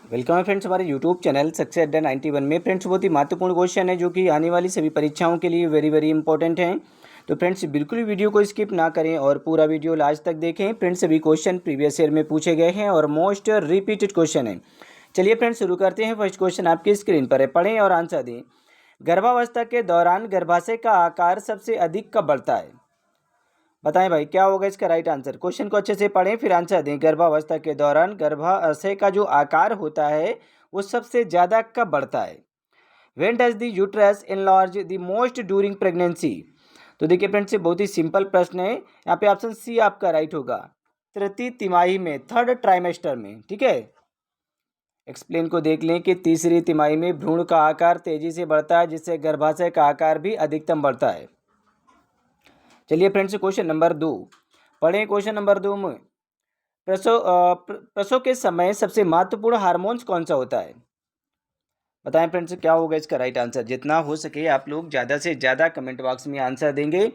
Welcome है friends हमारे YouTube channel success अड्डा 91 में। फ्रेंड्स बहुत ही महत्वपूर्ण क्वेश्चन है जो कि आने वाली सभी परीक्षाओं के लिए वेरी वेरी इंपॉर्टेंट हैं। तो फ्रेंड्स बिल्कुल भी वीडियो को स्किप ना करें और पूरा वीडियो लास्ट तक देखें। फ्रेंड्स सभी क्वेश्चन प्रीवियस ईयर में पूछे गए हैं और मोस्ट रिपीटेड क्वेश्चन है। चलिए फ्रेंड्स शुरू करते हैं। फर्स्ट क्वेश्चन आपकी स्क्रीन पर है, पढ़ें और आंसर दें। गर्भावस्था के दौरान गर्भाशय का आकार सबसे अधिक कब बढ़ता है? बताएं भाई क्या होगा इसका राइट आंसर। क्वेश्चन को अच्छे से पढ़ें फिर आंसर दें। गर्भावस्था के दौरान गर्भाशय का जो आकार होता है वो सबसे ज़्यादा कब बढ़ता है? When does the uterus enlarge the most during pregnancy? तो देखिए फ्रेंड्स ये बहुत ही सिंपल प्रश्न है। यहाँ पे ऑप्शन सी आपका राइट होगा, तृतीय तिमाही में, थर्ड ट्राइमेस्टर में। ठीक है, एक्सप्लेन को देख लें कि तीसरी तिमाही में भ्रूण का आकार तेजी से बढ़ता है जिससे गर्भाशय का आकार भी अधिकतम बढ़ता है। चलिए फ्रेंड्स क्वेश्चन नंबर 2 पढ़ें। क्वेश्चन नंबर 2 में प्रसव के समय सबसे महत्वपूर्ण हार्मोन्स कौन सा होता है? बताएं फ्रेंड्स क्या होगा इसका राइट आंसर। जितना हो सके आप लोग ज़्यादा से ज़्यादा कमेंट बॉक्स में आंसर देंगे।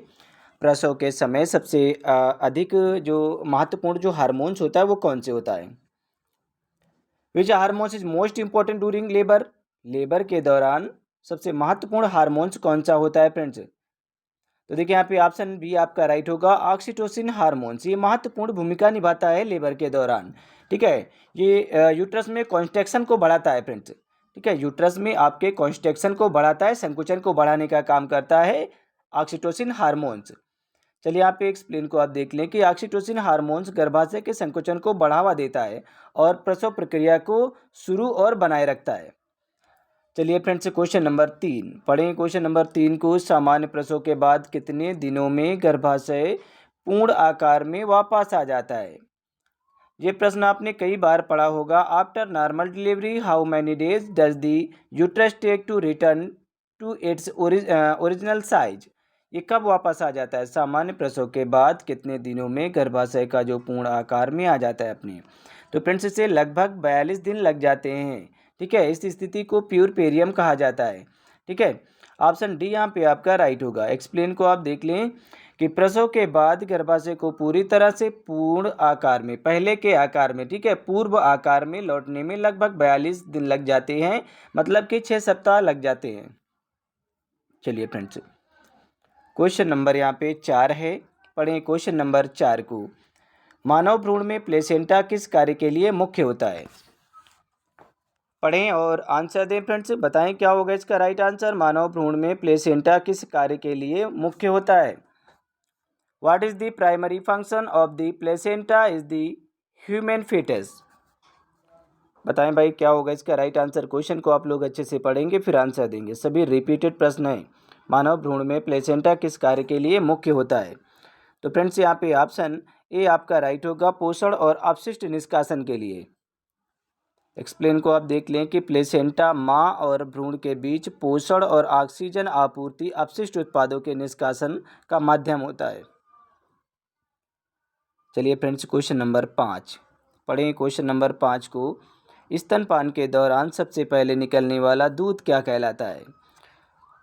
प्रसव के समय सबसे अधिक जो महत्वपूर्ण जो हार्मोन्स होता है वो कौन से होता है? विच hormones is most important during labour? Labour के दौरान सबसे महत्वपूर्ण हार्मोन्स कौन सा होता है फ्रेंड्स? तो देखिए यहाँ पे ऑप्शन बी आपका राइट होगा, ऑक्सीटोसिन हार्मोन्स। ये महत्वपूर्ण भूमिका निभाता है लेबर के दौरान। ठीक है, ये यूट्रस में कॉन्स्ट्रक्शन को बढ़ाता है फ्रेंड्स। ठीक है, यूट्रस में आपके कॉन्स्ट्रक्शन को बढ़ाता है, संकुचन को बढ़ाने का काम करता है ऑक्सीटोसिन हार्मोन्स। चलिए यहाँ पे एक्सप्लेन को आप देख लें कि ऑक्सीटोसिन हार्मोन्स गर्भाशय के संकुचन को बढ़ावा देता है और प्रसव प्रक्रिया को शुरू और बनाए रखता है। चलिए फ्रेंड्स क्वेश्चन नंबर 3 पढ़ें। क्वेश्चन नंबर 3 को, सामान्य प्रसव के बाद कितने दिनों में गर्भाशय पूर्ण आकार में वापस आ जाता है? ये प्रश्न आपने कई बार पढ़ा होगा। After normal delivery how many days does the uterus take to return to its original size? ये कब वापस आ जाता है? सामान्य प्रसव के बाद कितने दिनों में गर्भाशय का जो पूर्ण आकार में आ जाता है अपने? तो फ्रेंड्स इसे लगभग 42 दिन लग जाते हैं। ठीक है, इस स्थिति को प्यूरपेरियम कहा जाता है। ठीक है, ऑप्शन डी यहाँ पे आपका राइट होगा। एक्सप्लेन को आप देख लें कि प्रसव के बाद गर्भाशय को पूरी तरह से पूर्ण आकार में, पहले के आकार में, ठीक है, पूर्व आकार में लौटने में लगभग 42 दिन लग जाते हैं, मतलब कि 6 सप्ताह लग जाते हैं। चलिए फ्रेंड्स क्वेश्चन नंबर यहाँ पे 4 है, पढ़ें क्वेश्चन नंबर 4 को। मानव भ्रूण में प्लेसेंटा किस कार्य के लिए मुख्य होता है? पढ़ें और आंसर दें फ्रेंड्स। बताएं क्या होगा इसका राइट आंसर। मानव भ्रूण में प्लेसेंटा किस कार्य के लिए मुख्य होता है? What is the primary function of the placenta is the human fetus? बताएं भाई क्या होगा इसका राइट आंसर। क्वेश्चन को आप लोग अच्छे से पढ़ेंगे फिर आंसर देंगे। सभी रिपीटेड प्रश्न हैं। मानव भ्रूण में प्लेसेंटा किस कार्य के लिए मुख्य होता है? तो फ्रेंड्स यहाँ पे ऑप्शन ए आपका राइट होगा, पोषण और अपशिष्ट निष्कासन के लिए। एक्सप्लेन को आप देख लें कि प्लेसेंटा माँ और भ्रूण के बीच पोषण और ऑक्सीजन आपूर्ति अपशिष्ट उत्पादों के निष्कासन का माध्यम होता है। चलिए फ्रेंड्स क्वेश्चन नंबर 5 पढ़ें। क्वेश्चन नंबर 5 को, स्तनपान के दौरान सबसे पहले निकलने वाला दूध क्या कहलाता है?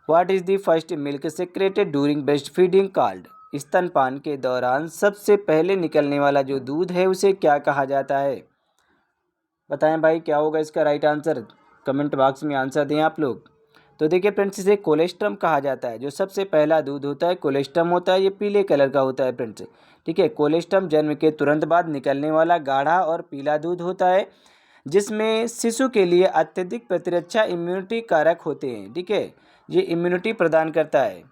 What is the first milk secreted during breast feeding called? स्तनपान के दौरान सबसे पहले निकलने वाला जो दूध है उसे क्या कहा जाता है? बताएं भाई क्या होगा इसका राइट आंसर। कमेंट बॉक्स में आंसर दें आप लोग। तो देखिए फ्रेंड्स इसे कोलेस्ट्रम कहा जाता है। जो सबसे पहला दूध होता है कोलेस्ट्रम होता है, ये पीले कलर का होता है फ्रेंड्स। ठीक है, कोलेस्ट्रम जन्म के तुरंत बाद निकलने वाला गाढ़ा और पीला दूध होता है जिसमें शिशु के लिए अत्यधिक प्रतिरक्षा इम्यूनिटी कारक होते हैं। ठीक है, ये इम्यूनिटी प्रदान करता है।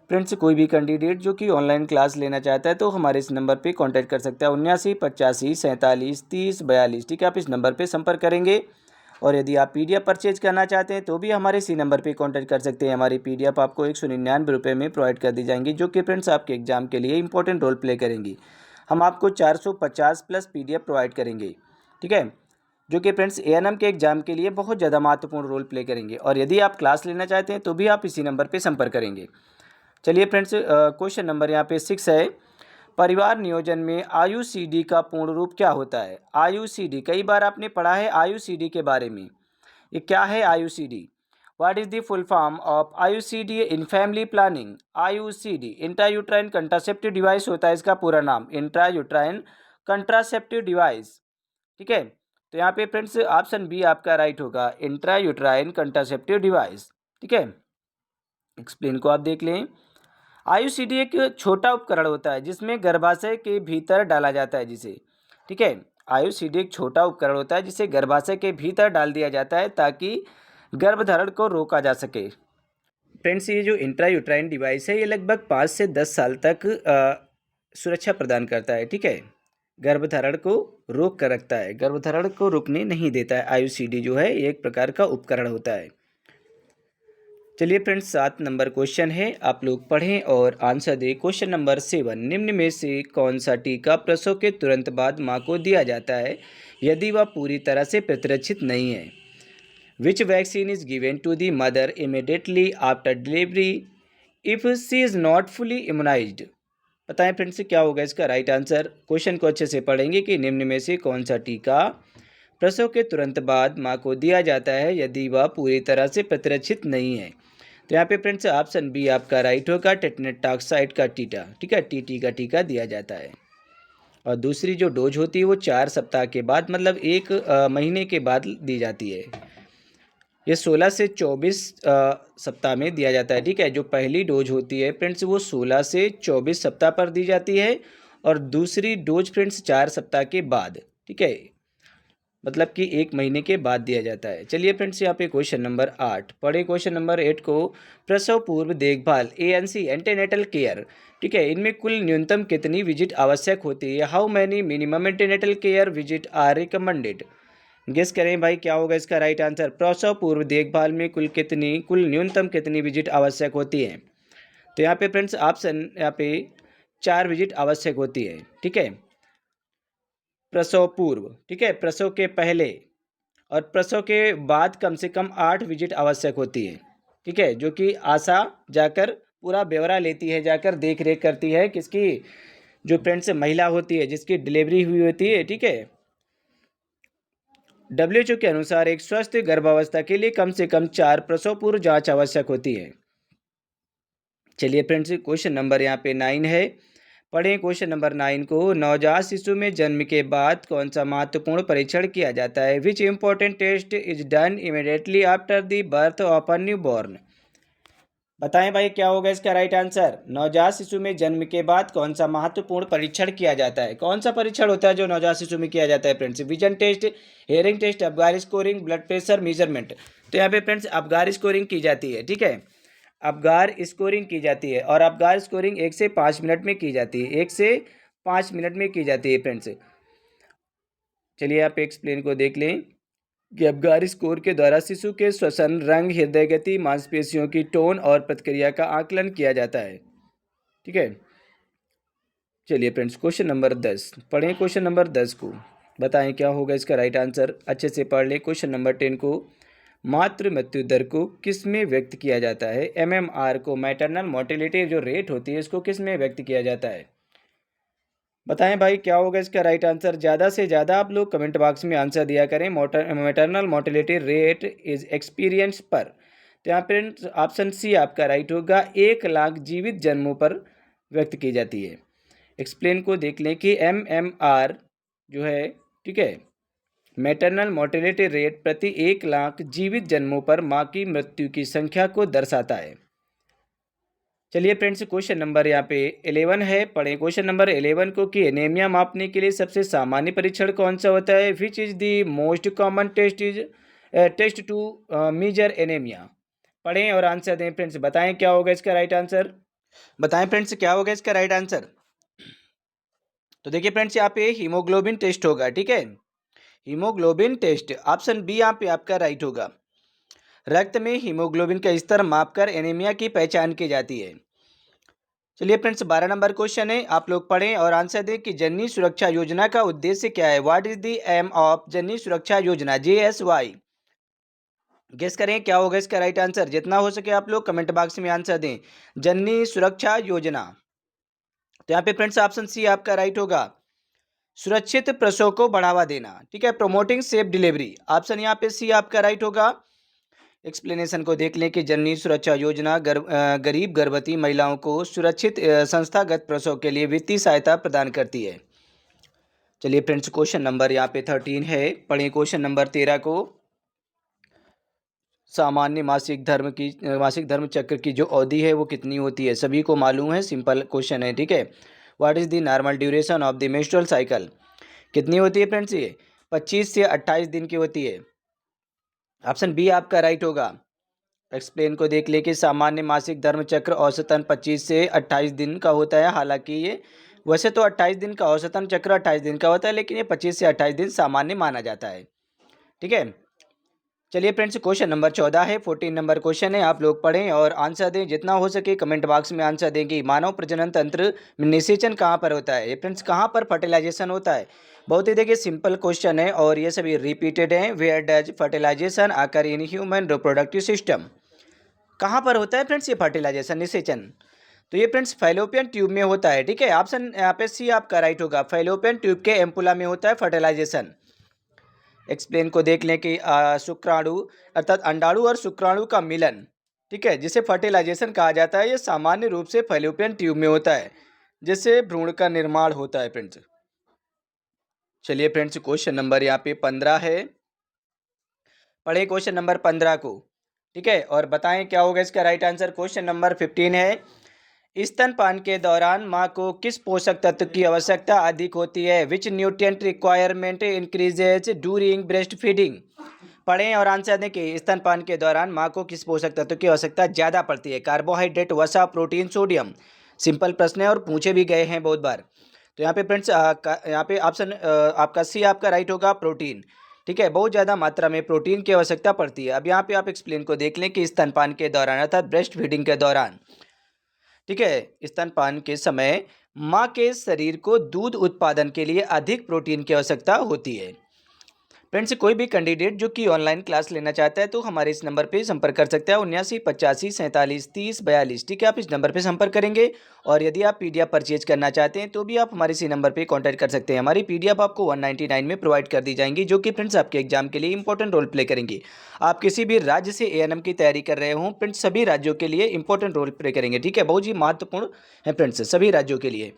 फ्रेंड्स कोई भी कैंडिडेट जो कि ऑनलाइन क्लास लेना चाहता है तो हमारे इस नंबर पे कांटेक्ट कर सकता है, 79 85 47 30 42। ठीक है, आप इस नंबर पे संपर्क करेंगे। और यदि आप पीडीएफ परचेज करना चाहते हैं तो भी हमारे इसी नंबर पे कांटेक्ट कर सकते हैं। हमारी पीडीएफ आपको 199 रुपये में प्रोवाइड कर दी जाएंगी जो कि फ्रेंड्स आपके एग्जाम के लिए इंपॉर्टेंट रोल प्ले करेंगी। हम आपको 450 प्लस पीडीएफ प्रोवाइड करेंगे। ठीक है, जो कि फ्रेंड्स एएनएम के एग्जाम के लिए बहुत ज़्यादा महत्वपूर्ण रोल प्ले करेंगे। और यदि आप क्लास लेना चाहते हैं तो भी आप इसी नंबर पर संपर्क करेंगे। चलिए फ्रेंड्स क्वेश्चन नंबर यहाँ पे 6 है। परिवार नियोजन में आयुसीडी का पूर्ण रूप क्या होता है? आयुसीडी कई बार आपने पढ़ा है आयुसीडी के बारे में। ये क्या है IUCD? What is the full form of IUCD in family planning? IUCD intrauterine contraceptive device होता है इसका पूरा नाम, इंट्रायूट्राइन कंट्रासेप्टिव डिवाइस। ठीक है, तो यहाँ पे फ्रेंड्स ऑप्शन बी आपका राइट होगा, इंट्रा यूट्राइन कंट्रासेप्टिव डिवाइस। ठीक है, एक्सप्लेन को आप देख लें। आईयूसीडी एक छोटा उपकरण होता है जिसमें गर्भाशय के भीतर डाला जाता है जिसे, ठीक है, आईयूसीडी एक छोटा उपकरण होता है जिसे गर्भाशय के भीतर डाल दिया जाता है ताकि गर्भधारण को रोका जा सके। फ्रेंड्स ये जो इंट्रा यूट्राइन डिवाइस है ये लगभग 5 से 10 साल तक सुरक्षा प्रदान करता है। ठीक है, गर्भधारण को रोक कर रखता है, गर्भधारण को रुकने नहीं देता है। आईयूसीडी जो है ये एक प्रकार का उपकरण होता है। चलिए फ्रेंड्स 7 नंबर क्वेश्चन है, आप लोग पढ़ें और आंसर दें। क्वेश्चन नंबर 7, निम्न में से कौन सा टीका प्रसव के तुरंत बाद माँ को दिया जाता है यदि वह पूरी तरह से प्रतिरक्षित नहीं है? Which vaccine is given to the mother immediately after delivery if she is not fully immunised? बताएं फ्रेंड्स क्या होगा इसका राइट आंसर। क्वेश्चन को अच्छे से पढ़ेंगे कि निम्न में से कौन सा टीका प्रसव के तुरंत बाद माँ को दिया जाता है यदि वह पूरी तरह से प्रतिरक्षित नहीं है? तो यहाँ पे फ्रेंड्स ऑप्शन बी आपका राइट होगा, टेटनस टॉक्साइड का टीका। ठीक है, टीटी का टीका दिया जाता है। और दूसरी जो डोज होती है वो 4 सप्ताह के बाद, मतलब 1 महीने के बाद दी जाती है। ये 16 से 24 सप्ताह में दिया जाता है। ठीक है, जो पहली डोज होती है फ्रेंड्स वो 16 से 24 सप्ताह पर दी जाती है और दूसरी डोज फ्रेंड्स 4 सप्ताह के बाद। ठीक है, मतलब कि 1 महीने के बाद दिया जाता है। चलिए फ्रेंड्स यहाँ पे क्वेश्चन नंबर 8 पढ़े। क्वेश्चन नंबर 8 को, प्रसव पूर्व देखभाल एएनसी एंटीनेटल केयर, ठीक है, इनमें कुल न्यूनतम कितनी विजिट आवश्यक होती है? How many minimum antenatal care visit are recommended? Guess करें भाई क्या होगा इसका राइट आंसर। प्रसव पूर्व देखभाल में कुल न्यूनतम कितनी विजिट आवश्यक होती है? तो यहाँ पे फ्रेंड्स ऑप्शन यहाँ पे 4 विजिट आवश्यक होती है। ठीक है, प्रसव पूर्व, ठीक है, प्रसव के पहले और प्रसव के बाद कम से कम 8 विजिट आवश्यक होती है। ठीक है, जो कि आशा जाकर पूरा ब्यौरा लेती है, जाकर देख रेख करती है किसकी, जो फ्रेंड्स महिला होती है जिसकी डिलीवरी हुई होती है। ठीक है, WHO के अनुसार एक स्वस्थ गर्भावस्था के लिए कम से कम 4 प्रसव पूर्व जांच आवश्यक होती है। चलिए फ्रेंड्स क्वेश्चन नंबर यहाँ पे 9 है, पढ़ें क्वेश्चन नंबर 9 को। नवजात शिशु में जन्म के बाद कौन सा महत्वपूर्ण परीक्षण किया जाता है? Which important test is done immediately after the birth of a newborn? बताएं भाई क्या होगा इसका राइट आंसर। नवजात शिशु में जन्म के बाद कौन सा महत्वपूर्ण परीक्षण किया जाता है? कौन सा परीक्षण होता है जो नवजात शिशु में किया जाता है friends? Vision test, hearing test, Apgar scoring, blood pressure measurement. तो यहाँ पे फ्रेंड्स अबगार स्कोरिंग की जाती है। ठीक है, अबगार स्कोरिंग की जाती है और अबगार स्कोरिंग 1 से 5 मिनट में की जाती है, 1 से 5 मिनट में की जाती है फ्रेंड्स। चलिए आप एक्सप्लेन को देख लें कि अबगार स्कोर के द्वारा शिशु के श्वसन, रंग, हृदय गति, मांसपेशियों की टोन और प्रतिक्रिया का आकलन किया जाता है। ठीक है, चलिए फ्रेंड्स क्वेश्चन नंबर 10 पढ़ें। क्वेश्चन नंबर 10 को बताएं क्या होगा इसका राइट आंसर। अच्छे से पढ़ लें। क्वेश्चन नंबर 10 को, मातृ मृत्यु दर को किस में व्यक्त किया जाता है? MMR को, मैटरनल मोर्टेलिटी जो रेट होती है इसको किस में व्यक्त किया जाता है? बताएं भाई क्या होगा इसका राइट आंसर। ज़्यादा से ज़्यादा आप लोग कमेंट बॉक्स में आंसर दिया करें। Maternal mortality rate is experience पर, तो यहाँ पे ऑप्शन सी आपका राइट होगा, 1 लाख जीवित जन्मों पर व्यक्त की जाती है। एक्सप्लेन को देख लें कि MMR जो है, ठीक है, मैटरनल मोर्टेलिटी रेट प्रति 1 लाख जीवित जन्मों पर माँ की मृत्यु की संख्या को दर्शाता है। चलिए फ्रेंड्स क्वेश्चन नंबर यहाँ पे 11 है, पढ़ें क्वेश्चन नंबर 11 को कि एनीमिया मापने के लिए सबसे सामान्य परीक्षण कौन सा होता है? Which is the most common test to measure anaemia? पढ़ें और आंसर दें फ्रेंड्स। बताएं क्या होगा इसका राइट आंसर। बताएं फ्रेंड्स क्या होगा इसका राइट आंसर। तो देखिए फ्रेंड्स यहाँ पे हीमोग्लोबिन टेस्ट होगा। ठीक है, हीमोग्लोबिन टेस्ट, ऑप्शन बी यहाँ पे आपका राइट होगा। रक्त में हीमोग्लोबिन का स्तर मापकर एनीमिया की पहचान की जाती है। चलिए फ्रेंड्स 12 नंबर क्वेश्चन है, आप लोग पढ़ें और आंसर दें कि जननी सुरक्षा योजना का उद्देश्य क्या है? What is the aim of Janani Suraksha Yojana, JSY? Guess करें क्या होगा इसका राइट आंसर। जितना हो सके आप लोग कमेंट बॉक्स में आंसर दें। जननी सुरक्षा योजना, तो यहाँ पे फ्रेंड्स ऑप्शन सी आपका राइट होगा, सुरक्षित प्रसव को बढ़ावा देना। ठीक है, प्रोमोटिंग सेफ डिलीवरी, ऑप्शन यहाँ पे सी आपका राइट होगा। एक्सप्लेनेशन को देख लें कि जननी सुरक्षा योजना गरीब गर्भवती महिलाओं को सुरक्षित संस्थागत प्रसव के लिए वित्तीय सहायता प्रदान करती है। चलिए फ्रेंड्स, क्वेश्चन नंबर यहाँ पे 13 है, पढ़िए क्वेश्चन नंबर 13 को। सामान्य मासिक धर्म चक्र की जो अवधि है वो कितनी होती है, सभी को मालूम है, सिंपल क्वेश्चन है, ठीक है। What is the normal duration of the menstrual cycle, कितनी होती है फ्रेंड्स, ये 25 से 28 दिन की होती है। ऑप्शन बी आपका राइट होगा। एक्सप्लेन को देख लेके, सामान्य मासिक धर्म चक्र औसतन 25 से 28 दिन का होता है। हालांकि ये वैसे तो 28 दिन का औसतन चक्र 28 दिन का होता है, लेकिन ये 25 से 28 दिन सामान्य माना जाता है, ठीक है। चलिए फ्रेंड्स, क्वेश्चन नंबर 14 है, 14 नंबर क्वेश्चन है, आप लोग पढ़ें और आंसर दें, जितना हो सके कमेंट बॉक्स में आंसर देंगे। मानव प्रजनन तंत्र में निषेचन कहाँ पर होता है, ये फ्रेंड्स कहाँ पर फर्टिलाइजेशन होता है। बहुत ही देखिए सिंपल क्वेश्चन है और ये सभी रिपीटेड हैं। वेयर डज फर्टिलाइजेशन आकर इन ह्यूमन रिप्रोडक्टिव सिस्टम, कहाँ पर होता है फ्रेंड्स ये फर्टिलाइजेशन, निषेचन। तो ये फ्रेंड्स फैलोपियन ट्यूब में होता है, ठीक है। ऑप्शन यहाँ पे सी आपका राइट होगा, फैलोपियन ट्यूब के एम्पुला में होता है फर्टिलाइजेशन। एक्सप्लेन को देख लें कि शुक्राणु अर्थात अंडाणु और शुक्राणु का मिलन, ठीक है, जिसे फर्टिलाइजेशन कहा जाता है, ये सामान्य रूप से फैलोपियन ट्यूब में होता है, जिससे भ्रूण का निर्माण होता है फ्रेंड्स। चलिए फ्रेंड्स, क्वेश्चन नंबर यहाँ पे 15 है, पढ़े क्वेश्चन नंबर 15 को, ठीक है, और बताएं क्या होगा इसका राइट आंसर। क्वेश्चन नंबर 15 है, स्तनपान के दौरान माँ को किस पोषक तत्व की आवश्यकता अधिक होती है, विच nutrient requirement increases during breast feeding. पढ़ें और आंसर दें कि स्तनपान के दौरान माँ को किस पोषक तत्व की आवश्यकता ज़्यादा पड़ती है, कार्बोहाइड्रेट, वसा, प्रोटीन, सोडियम। सिंपल प्रश्न है और पूछे भी गए हैं बहुत बार। तो यहाँ पे फ्रेंड्स यहाँ पे ऑप्शन आपका सी आपका राइट होगा, प्रोटीन, ठीक है, बहुत ज़्यादा मात्रा में प्रोटीन की आवश्यकता पड़ती है। अब यहाँ पे आप एक्सप्लेन को देख लें कि स्तनपान के दौरान अर्थात ब्रेस्ट फीडिंग के दौरान, ठीक है, स्तनपान के समय माँ के शरीर को दूध उत्पादन के लिए अधिक प्रोटीन की आवश्यकता होती है। फ्रेंड्स, कोई भी कैंडिडेट जो कि ऑनलाइन क्लास लेना चाहता है तो हमारे इस नंबर पे संपर्क कर सकता है, 79 85 47 30 42, ठीक है। आप इस नंबर पे संपर्क करेंगे और यदि आप पीडीएफ परचेज करना चाहते हैं तो भी आप हमारे इसी नंबर पे कांटेक्ट कर सकते हैं। हमारी पीडीएफ आपको 199 में प्रोवाइड कर दी जाएंगी, जो कि फ्रेंड्स आपके एग्जाम के लिए इंपॉर्टेंट रोल प्ले करेंगी। आप किसी भी राज्य से एएनएम की तैयारी कर रहे हों, फ्रेंड्स सभी राज्यों के लिए इंपॉर्टेंट रोल प्ले करेंगे, ठीक है, बहुत ही महत्वपूर्ण है फ्रेंड्स सभी राज्यों के लिए।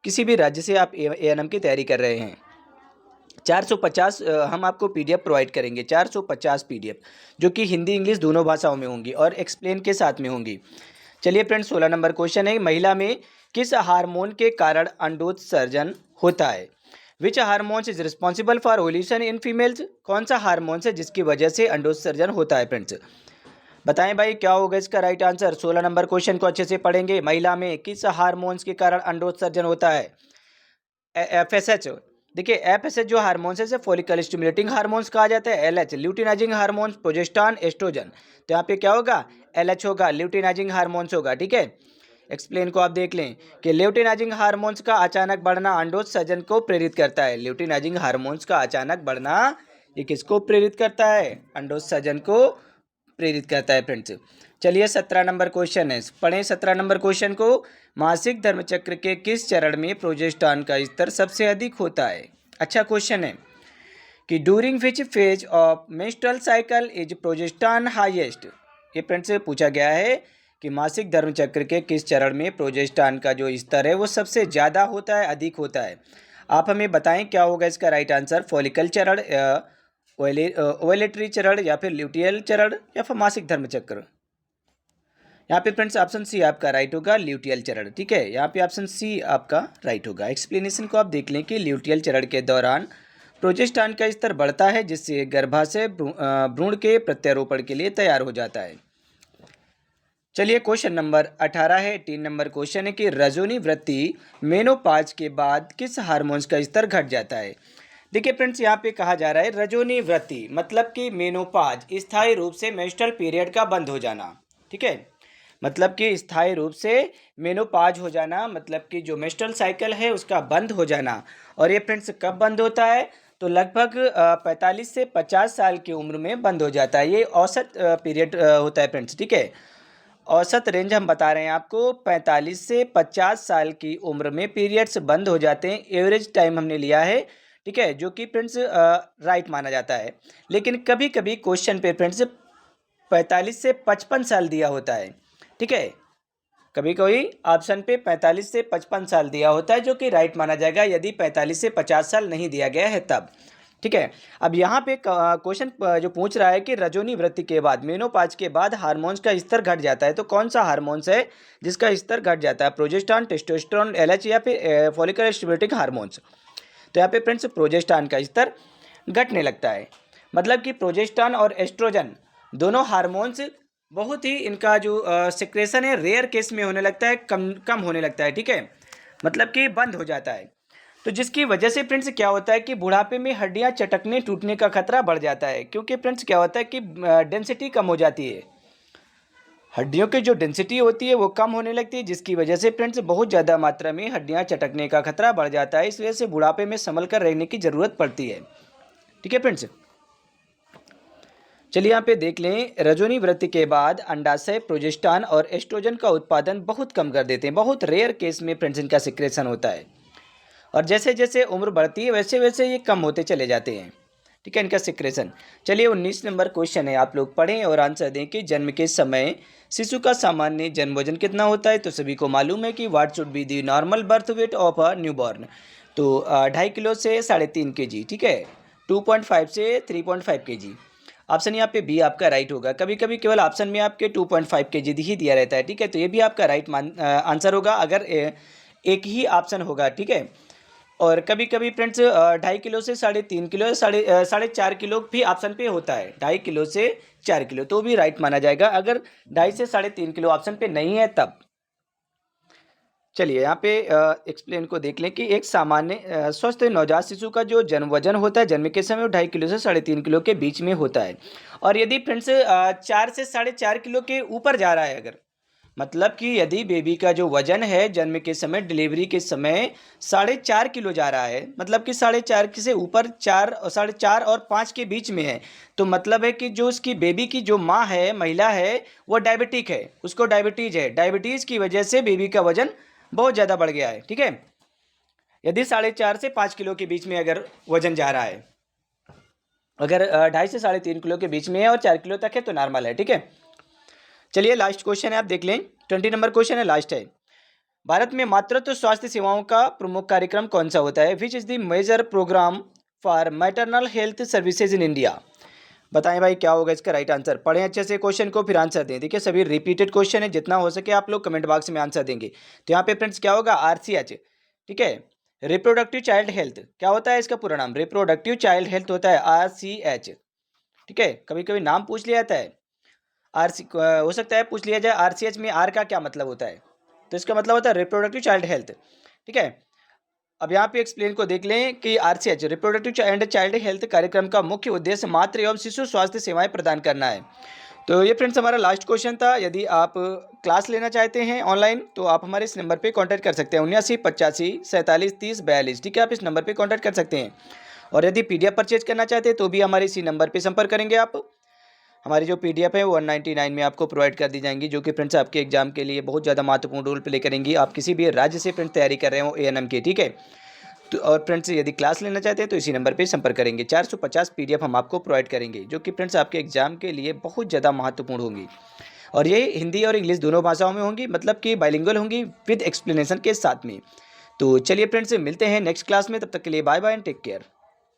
किसी भी राज्य से आप एएनएम की तैयारी कर रहे हैं, 450 हम आपको पीडीएफ प्रोवाइड करेंगे, 450 पीडीएफ, जो कि हिंदी इंग्लिश दोनों भाषाओं में होंगी और एक्सप्लेन के साथ में होंगी। चलिए फ्रेंड्स, 16 नंबर क्वेश्चन है, महिला में किस हार्मोन के कारण अंडोत्सर्जन होता है, विच hormones is responsible for ovulation in females. कौन सा हार्मोन है जिसकी वजह से अंडोत्सर्जन होता है फ्रेंड्स, बताएं भाई क्या होगा इसका राइट आंसर। 16 नंबर क्वेश्चन को अच्छे से पढ़ेंगे, महिला में किस हार्मोन्स के कारण अंडोत्सर्जन होता है। एफएसएच, देखिए एफएसएच जो हार्मोन्स है इसे फॉलिकल स्टिमुलेटिंग हार्मोन्स कहा जाता है। LH luteinising hormones, progesterone, oestrogen. तो यहाँ पे क्या होगा, एलएच होगा, ल्यूटिनाइजिंग हार्मोन्स होगा, ठीक है। एक्सप्लेन को आप देख लें कि ल्यूटिनाइजिंग हार्मोन्स का अचानक बढ़ना अंडोत्सर्जन को प्रेरित करता है। ल्यूटिनाइजिंग हार्मोन्स का अचानक बढ़ना ये किसको प्रेरित करता है, अंडोत्सर्जन को प्रेरित करता है फ्रेंड्स। चलिए 17 नंबर क्वेश्चन है, पढ़ें 17 नंबर क्वेश्चन को। मासिक धर्म चक्र के किस चरण में प्रोजेस्टेरॉन का स्तर सबसे अधिक होता है। अच्छा क्वेश्चन है कि during which phase of menstrual cycle is progesterone highest. ये फ्रेंड्स से पूछा गया है कि मासिक धर्म चक्र के किस चरण में प्रोजेस्टेरॉन का जो स्तर है वो सबसे ज़्यादा होता है, अधिक होता है। आप हमें बताएं क्या होगा इसका राइट आंसर, फॉलिकल चरण, ओवेलेटरी चरण, या फिर ल्यूटियल चरण, या फिर मासिक धर्म चक्र। यहाँ पे फ्रेंड्स ऑप्शन सी आपका राइट होगा, ल्यूटियल चरण, ठीक है, यहाँ पे ऑप्शन सी आपका राइट होगा। एक्सप्लेनेशन को आप देख लें कि ल्यूटियल चरण के दौरान प्रोजेस्टेरॉन का स्तर बढ़ता है, जिससे गर्भाशय भ्रूण के प्रत्यारोपण के लिए तैयार हो जाता है। चलिए क्वेश्चन नंबर 18 है, 3 नंबर क्वेश्चन है कि रजोनी वृत्ति मेनोपाज के बाद किस हार्मोन्स का स्तर घट जाता है। देखिए फ्रेंड्स, यहाँ पे कहा जा रहा है रजोनी वृत्ति मतलब कि मेनोपाज, स्थायी रूप से मेंस्ट्रुअल पीरियड का बंद हो जाना, ठीक है, मतलब कि स्थायी रूप से मेनोपाज हो जाना, मतलब कि जो मेंस्ट्रुअल साइकिल है उसका बंद हो जाना। और ये फ्रेंड्स कब बंद होता है, तो लगभग 45 से 50 साल की उम्र में बंद हो जाता है। ये औसत पीरियड होता है फ्रेंड्स, ठीक है, औसत रेंज हम बता रहे हैं आपको, 45 से 50 साल की उम्र में पीरियड्स बंद हो जाते हैं। एवरेज टाइम हमने लिया है, ठीक है, जो कि फ्रेंड्स राइट माना जाता है। लेकिन कभी कभी क्वेश्चन पे फ्रेंड्स 45 से 55 साल दिया होता है, ठीक है, कभी कोई ऑप्शन पे 45 से 55 साल दिया होता है, जो कि राइट माना जाएगा यदि 45 से 50 साल नहीं दिया गया है तब। ठीक है, अब यहाँ पे क्वेश्चन जो पूछ रहा है कि रजोनी वृत्ति के बाद, मेनोपाज के बाद हार्मोन्स का स्तर घट जाता है, तो कौन सा हार्मोन्स है जिसका स्तर घट जाता है? प्रोजेस्टेरॉन, टेस्टोस्टेरोन, एलएच या फिर फॉलिकल स्टिमुलेटिंग हार्मोन्स? तो यहाँ पे फ्रेंड्स प्रोजेस्टेरॉन का स्तर घटने लगता है। मतलब कि प्रोजेस्टेरॉन और एस्ट्रोजन दोनों हार्मोन्स बहुत ही इनका जो सिक्रेशन है रेयर केस में होने लगता है, कम होने लगता है। ठीक है, मतलब कि बंद हो जाता है। तो जिसकी वजह से फ्रेंड्स क्या होता है कि बुढ़ापे में हड्डियां चटकने टूटने का खतरा बढ़ जाता है, क्योंकि फ्रेंड्स क्या होता है कि डेंसिटी कम हो जाती है, हड्डियों की जो डेंसिटी होती है वो कम होने लगती है, जिसकी वजह से फ्रेंड्स बहुत ज़्यादा मात्रा में हड्डियां चटकने का खतरा बढ़ जाता है। इस वजह से बुढ़ापे में संभल कर रहने की ज़रूरत पड़ती है। ठीक है फ्रेंड्स, चलिए यहाँ पे देख लें, रजोनी वृत्ति के बाद अंडाशय प्रोजेस्टेरॉन और एस्ट्रोजन का उत्पादन बहुत कम कर देते हैं। बहुत रेयर केस में फ्रेंड्स इनका सिक्रेशन होता है, और जैसे जैसे उम्र बढ़ती है वैसे वैसे ये कम होते चले जाते हैं। ठीक है, इनका सिक्रेशन। चलिए 19 नंबर क्वेश्चन है, आप लोग पढ़ें और आंसर दें कि जन्म के समय शिशु का सामान्य जन्म वजन कितना होता है? तो सभी को मालूम है कि what should be the normal birth weight of a newborn. तो 2.5 किलो से 3.5 kg। ठीक है, 2.5 से 3.5 kg। ऑप्शन यहाँ पे बी आपका राइट होगा। कभी कभी केवल ऑप्शन में आपके 2.5 kg ही दिया रहता है। ठीक है, तो ये भी आपका राइट आंसर होगा अगर एक ही ऑप्शन होगा। ठीक है, और कभी कभी फ्रेंड्स 2.5 किलो से 3.5 किलो, 4.5 किलो भी ऑप्शन पे होता है। 2.5 किलो से 4 किलो तो भी राइट माना जाएगा अगर 2.5 से 3.5 किलो ऑप्शन पे नहीं है तब। चलिए यहाँ पे एक्सप्लेन को देख लें कि एक सामान्य स्वस्थ नवजात शिशु का जो जन्म वजन होता है जन्म के समय वो 2.5 किलो से 3.5 किलो के बीच में होता है। और यदि फ्रेंड्स 4 से 4.5 किलो के ऊपर जा रहा है, अगर मतलब कि यदि बेबी का जो वजन है जन्म के समय डिलीवरी के समय 4.5 किलो जा रहा है, मतलब कि 4.5 से ऊपर 4.5 और 5 के बीच में है, तो मतलब है कि जो उसकी बेबी की जो माँ है, महिला है, वो डायबिटिक है, उसको डायबिटीज़ है। डायबिटीज़ की वजह से बेबी का वजन बहुत ज़्यादा बढ़ गया है। ठीक है, यदि 4.5 से 5 किलो के बीच में अगर वजन जा रहा है, अगर 2.5 से 3.5 किलो के बीच में है और 4 किलो तक है तो नॉर्मल है। ठीक है, चलिए लास्ट क्वेश्चन है, आप देख लें, 20 नंबर क्वेश्चन है, लास्ट है। भारत में मातृत्व स्वास्थ्य सेवाओं का प्रमुख कार्यक्रम कौन सा होता है? Which is the major programme for maternal health services in India? बताएं भाई क्या होगा इसका राइट आंसर। पढ़ें अच्छे से क्वेश्चन को, फिर आंसर दें। देखिए सभी रिपीटेड क्वेश्चन है, जितना हो सके आप लोग कमेंट बॉक्स में आंसर देंगे। तो यहाँ पे फ्रेंड्स क्या होगा? RCH। ठीक है, रिप्रोडक्टिव चाइल्ड हेल्थ क्या होता है इसका पूरा नाम? रिप्रोडक्टिव चाइल्ड हेल्थ होता है, RCH। ठीक है, कभी कभी नाम पूछ लिया जाता है, हो सकता है पूछ लिया जाए RCH में R का क्या मतलब होता है, तो इसका मतलब होता है रिप्रोडक्टिव चाइल्ड हेल्थ। ठीक है, अब यहाँ पे एक्सप्लेन को देख लें कि RCH reproductive and child health कार्यक्रम का मुख्य उद्देश्य मातृ एवं शिशु स्वास्थ्य सेवाएं प्रदान करना है। तो ये फ्रेंड्स हमारा लास्ट क्वेश्चन था। यदि आप क्लास लेना चाहते हैं ऑनलाइन तो आप हमारे इस नंबर पे कांटेक्ट कर सकते हैं, 79 85 47 30 42। ठीक है, आप इस नंबर पे कांटेक्ट कर सकते हैं। और यदि PDF परचेज करना चाहते हैं तो भी हमारे इसी नंबर पे संपर्क करेंगे आप। हमारी जो PDF है वो 199 में आपको प्रोवाइड कर दी जाएंगी, जो कि फ्रेंड्स आपके एग्जाम के लिए बहुत ज़्यादा महत्वपूर्ण रोल प्ले करेंगी। आप किसी भी राज्य से फ्रेंड्स तैयारी कर रहे हो ANM की। ठीक है, तो और फ्रेंड्स यदि क्लास लेना चाहते हैं तो इसी नंबर पे संपर्क करेंगे। 450 PDF हम आपको प्रोवाइड करेंगे, जो कि फ्रेंड्स आपके एग्जाम के लिए बहुत ज़्यादा महत्वपूर्ण होंगी। और ये हिंदी और इंग्लिश दोनों भाषाओं में होंगी, मतलब कि बाइलिंगुअल होंगी विद एक्सप्लेनेशन के साथ में। तो चलिए फ्रेंड्स मिलते हैं नेक्स्ट क्लास में, तब तक के लिए bye bye and take care.